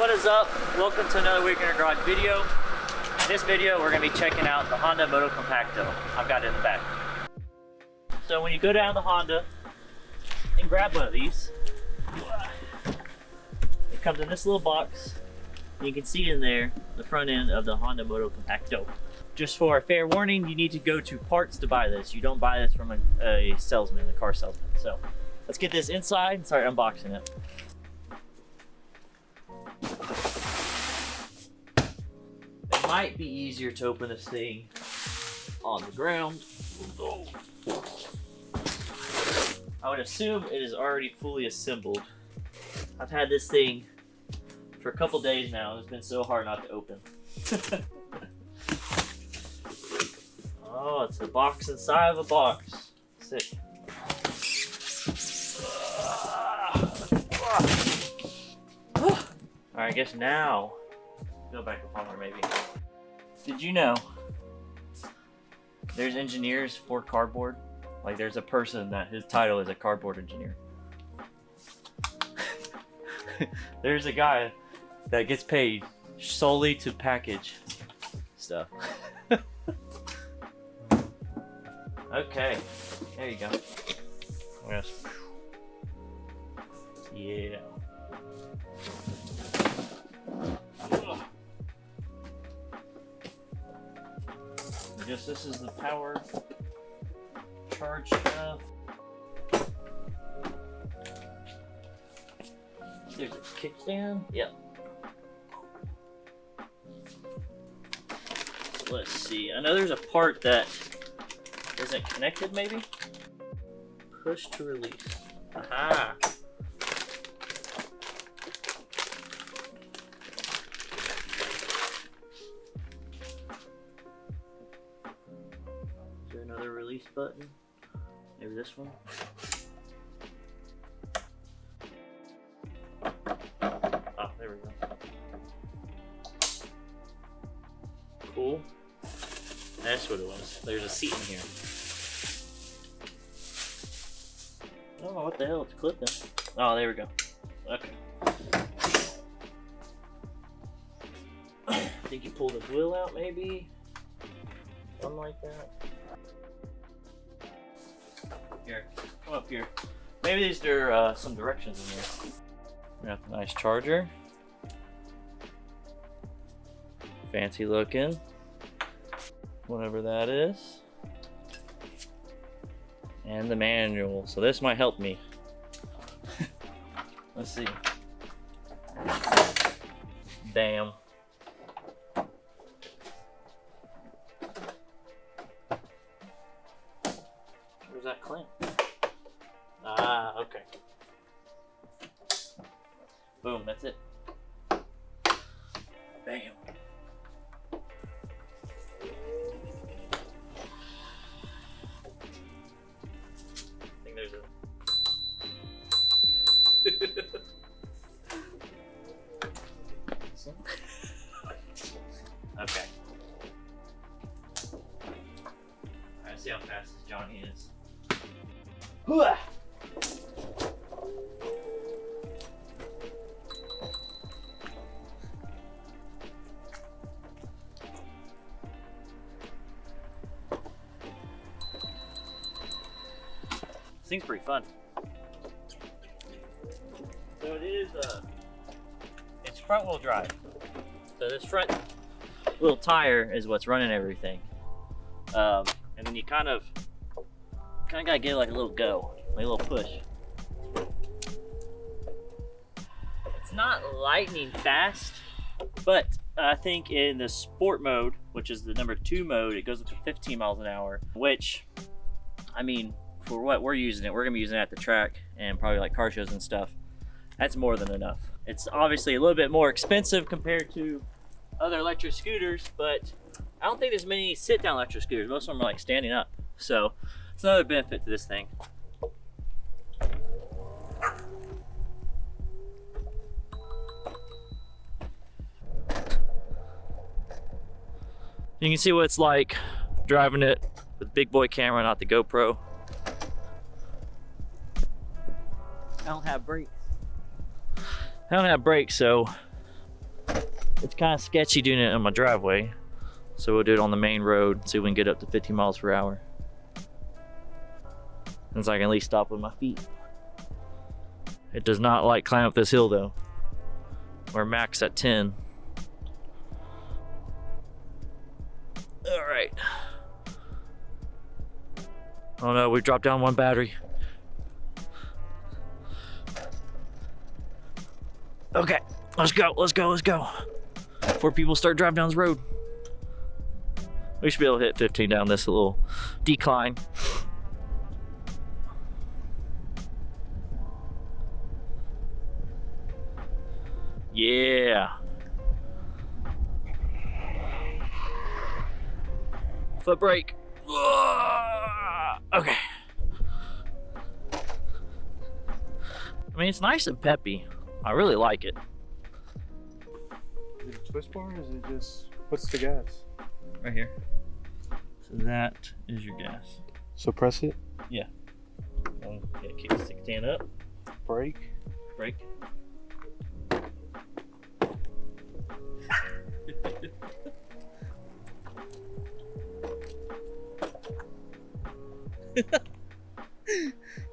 What is up? Welcome to another Week in Our Garage video. In this video, we're going to be checking out the Honda Motocompacto. I've got it in the back. So when you go down to Honda and grab one of these, it comes in this little box. You can see in there the front end of the Honda Motocompacto. Just for a fair warning, you need to go to parts to buy this. You don't buy this from a salesman, a car salesman. So let's get this inside and start unboxing it. It might be easier to open this thing on the ground. Oh. I would assume it is already fully assembled. I've had this thing for a couple days now. It's been so hard not to open. Oh, it's a box inside of a box. Sick. Alright, I guess now, go back to Palmer maybe. Did you know there's engineers for cardboard? Like there's a person that his title is a cardboard engineer. There's a guy that gets paid solely to package stuff. Okay, there you go. Yes. Yeah. I guess this is the power charge stuff. There's a kickstand. Yep. So let's see. I know there's a part that isn't connected, maybe? Push to release. Aha! Is there another release button? Maybe this one? Oh, there we go. Cool. That's what it was. There's a seat in here. I don't know what the hell it's clipping. Oh, there we go. Okay. I think you pull the wheel out, maybe? Something like that. Here, come up here. Maybe these are some directions in here. We got the nice charger. Fancy looking. Whatever that is. And the manual. So this might help me. Let's see. Damn. Where's that clamp? Ah, okay. Boom, that's it. Bam. Okay. Alright, see how fast this Johnny is. Hooah! This thing's pretty fun. So it is, it's front wheel drive. So this front little tire is what's running everything. And then you kind of gotta give it like a little go, like a little push. It's not lightning fast, but I think in the sport mode, which is the number 2 mode, it goes up to 15 miles an hour, which, I mean, for what we're using it, we're gonna be using it at the track and probably like car shows and stuff. That's more than enough. It's obviously a little bit more expensive compared to other electric scooters, but I don't think there's many sit-down electric scooters. Most of them are like standing up. So it's another benefit to this thing. You can see what it's like driving it with big boy camera, not the GoPro. I don't have brakes. So it's kind of sketchy doing it on my driveway. So we'll do it on the main road, see if we can get up to 50 miles per hour. And so I can at least stop with my feet. It does not like climb up this hill though. We're max at 10. All right. Oh no, we dropped down one battery. Okay, let's go, let's go, let's go. Before people start driving down this road. We should be able to hit 15 down this little decline. Yeah. Foot brake. Okay. I mean, it's nice and peppy. I really like it. Is it a twist bar or is it just, what's the gas? Right here. So that is your gas. So press it. Yeah. Yeah, keep the stick stand up. Brake. Brake.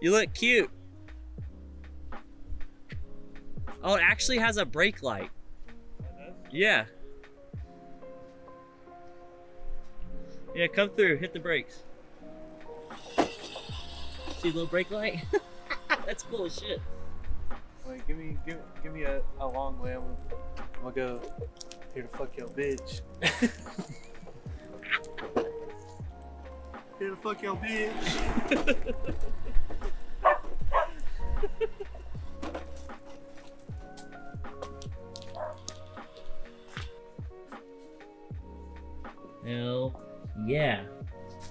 You look cute. Oh, it actually has a brake light. Yeah. Yeah, come through, hit the brakes. See the little brake light? That's cool as shit. Wait, give me a long way. I'm gonna go here to fuck your bitch. Here to fuck your bitch. Hell yeah.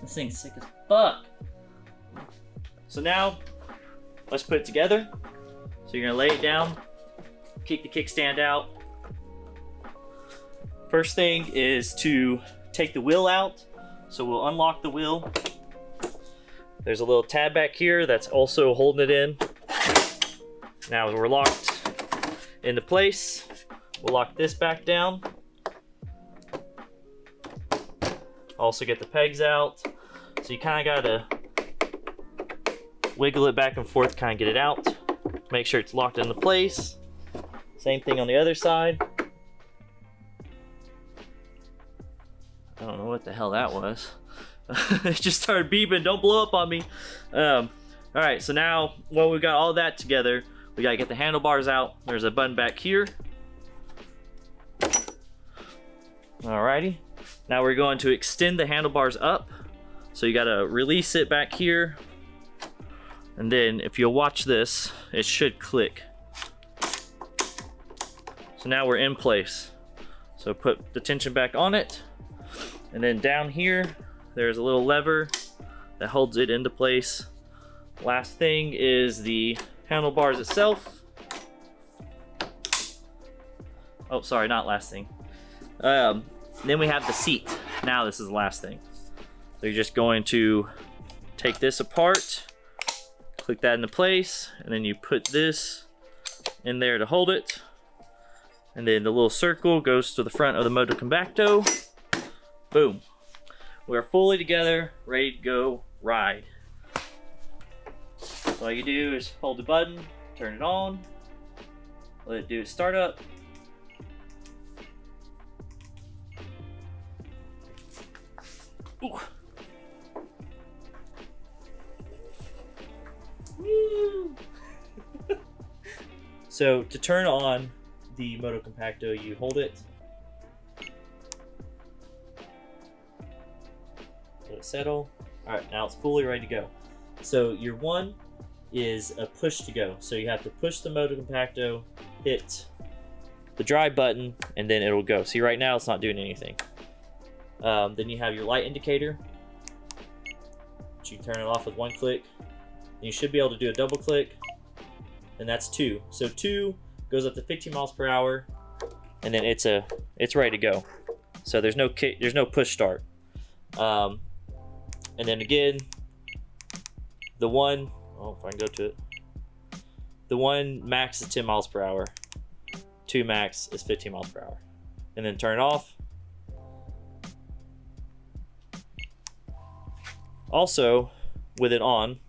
This thing's sick as fuck. So now, let's put it together. So you're gonna lay it down, kick the kickstand out. First thing is to take the wheel out. So we'll unlock the wheel. There's a little tab back here that's also holding it in. Now we're locked into place. We'll lock this back down. Also get the pegs out. So you kind of gotta wiggle it back and forth, kind of get it out. Make sure it's locked into place. Same thing on the other side. I don't know what the hell that was. It just started beeping, don't blow up on me. All right, so now when we've got all that together, we gotta get the handlebars out. There's a button back here. Alrighty, now we're going to extend the handlebars up. So you gotta release it back here. And then if you'll watch this, it should click. So now we're in place. So put the tension back on it. And then down here, there's a little lever that holds it into place. Last thing is the handlebars itself. Oh, sorry, not last thing. Then we have the seat. Now this is the last thing. So you're just going to take this apart, click that into place, and then you put this in there to hold it. And then the little circle goes to the front of the Motocompacto. Boom. We're fully together, ready to go ride. So all you do is hold the button, turn it on, let it do its startup. Ooh. Woo. So to turn on the Motocompacto, you hold it, let it settle. All right, now it's fully ready to go. So your one is a push to go. So you have to push the Motocompacto, hit the drive button, and then it'll go. See, right now it's not doing anything. Then you have your light indicator, which you can turn it off with one click. And you should be able to do a double click, and that's 2. So 2 goes up to 15 miles per hour, and then it's ready to go. So there's no kick, there's no push start. And then again, the one, oh, if I can go to it, the one max is 10 miles per hour. 2 max is 15 miles per hour. and then turn it off. Also, with it on,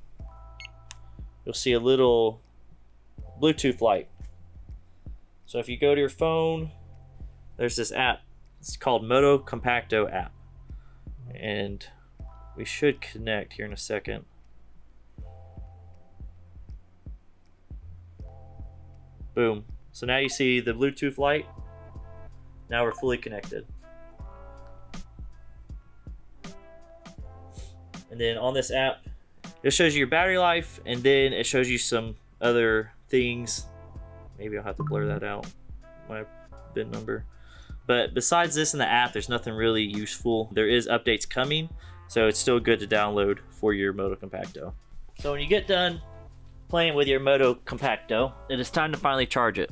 you'll see a little Bluetooth light. So if you go to your phone, there's this app. It's called Motocompacto app. And we should connect here in a second. Boom. So now you see the Bluetooth light. Now we're fully connected. And then on this app, it shows you your battery life, and then it shows you some other things. Maybe I'll have to blur that out, my VIN number. But besides this in the app, there's nothing really useful. There is updates coming, so it's still good to download for your Motocompacto. So when you get done playing with your Motocompacto, it is time to finally charge it.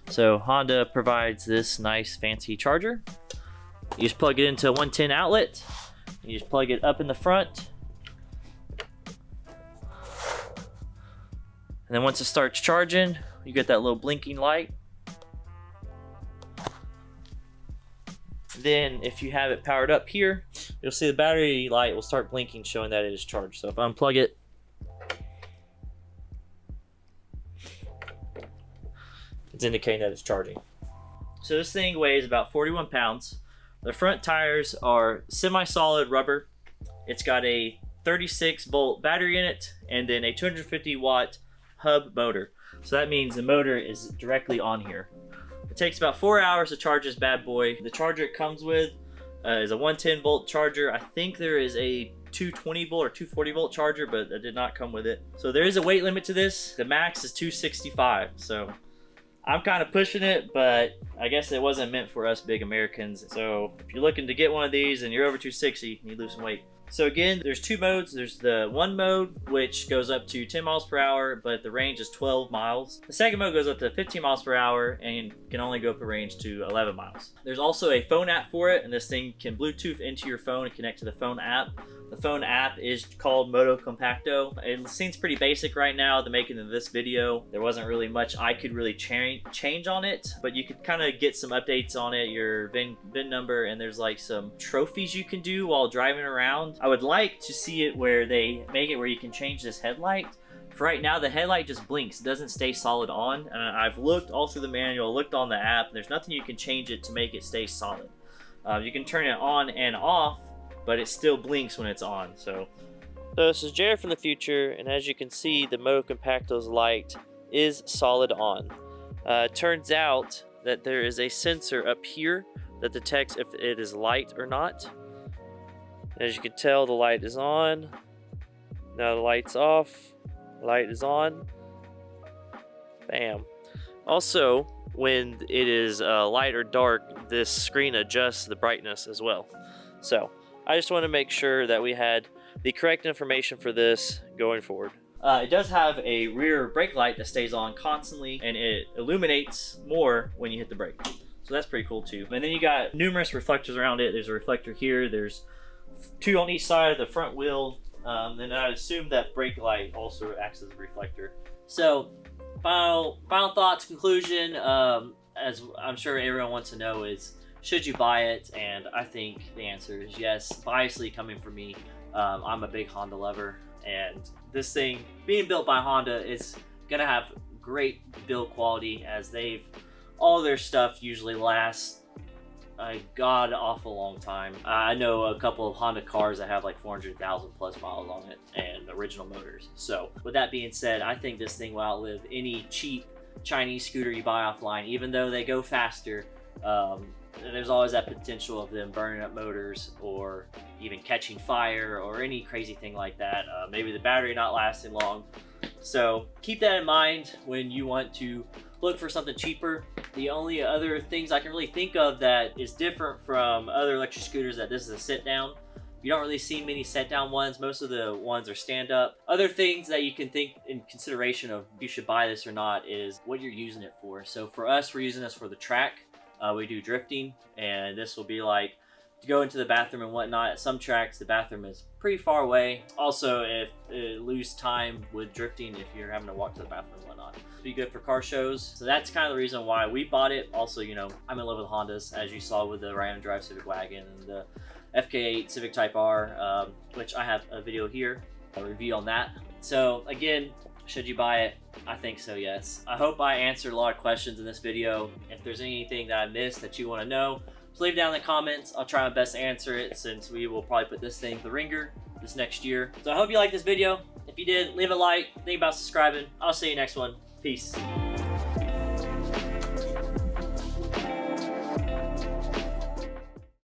So Honda provides this nice fancy charger. You just plug it into a 110 outlet. You just plug it up in the front. And then once it starts charging, you get that little blinking light. Then if you have it powered up here, you'll see the battery light will start blinking, showing that it is charged. So if I unplug it, it's indicating that it's charging. So this thing weighs about 41 pounds. The front tires are semi-solid rubber. It's got a 36 volt battery in it, and then a 250 watt hub motor. So that means the motor is directly on here. It takes about 4 hours to charge this bad boy. The charger it comes with is a 110 volt charger. I think there is a 220 volt or 240 volt charger, but it did not come with it. So there is a weight limit to this. The max is 265. So I'm kind of pushing it, but I guess it wasn't meant for us big Americans. So if you're looking to get one of these and you're over 260, you lose some weight. So again, there's two modes. There's the one mode, which goes up to 10 miles per hour, but the range is 12 miles. The second mode goes up to 15 miles per hour and can only go up a range to 11 miles. There's also a phone app for it, and this thing can Bluetooth into your phone and connect to the phone app. The phone app is called Motocompacto. It seems pretty basic right now, the making of this video. There wasn't really much I could really change on it, but you could kind of get some updates on it, your VIN number, and there's like some trophies you can do while driving around. I would like to see it where they make it where you can change this headlight. For right now, the headlight just blinks. It doesn't stay solid on. I've looked all through the manual, looked on the app, and there's nothing you can change it to make it stay solid. You can turn it on and off, but it still blinks when it's on. So this is Jared from the future, and as you can see, the Motocompacto's light is solid on. Turns out that there is a sensor up here that detects if it is light or not. As you can tell, the light is on. Now the light's off. Light is on. Bam. Also, when it is light or dark, this screen adjusts the brightness as well. So I just want to make sure that we had the correct information for this going forward. It does have a rear brake light that stays on constantly, and it illuminates more when you hit the brake. So that's pretty cool too. And then you got numerous reflectors around it. There's a reflector here. There's two on each side of the front wheel. And I assume that brake light also acts as a reflector. So final thoughts, conclusion, as I'm sure everyone wants to know, is should you buy it? And I think the answer is yes. Biasly coming from me, I'm a big Honda lover, and this thing being built by Honda is gonna have great build quality, as all their stuff usually lasts a god awful long time. I know a couple of Honda cars that have like 400,000 plus miles on it and original motors. So with that being said, I think this thing will outlive any cheap Chinese scooter you buy offline. Even though they go faster, there's always that potential of them burning up motors or even catching fire or any crazy thing like that. Maybe the battery not lasting long. So keep that in mind when you want to look for something cheaper. The only other things I can really think of that is different from other electric scooters, that this is a sit down. You don't really see many sit down ones. Most of the ones are stand up. Other things that you can think in consideration of if you should buy this or not is what you're using it for. So for us, we're using this for the track. We do drifting, and this will be like to go into the bathroom and whatnot. At some tracks, the bathroom is pretty far away. Also, if lose time with drifting if you're having to walk to the bathroom and whatnot. Be good for car shows. So that's kind of the reason why we bought it. Also, you know, I'm in love with Hondas, as you saw with the Random Drive Civic Wagon and the FK8 Civic Type R, which I have a video here, a review on that. So again, should you buy it? I think so, yes. I hope I answered a lot of questions in this video. If there's anything that I missed that you want to know, just leave it down in the comments. I'll try my best to answer it, since we will probably put this thing to the ringer this next year. So I hope you liked this video. If you did, leave a like, think about subscribing. I'll see you next one. Peace.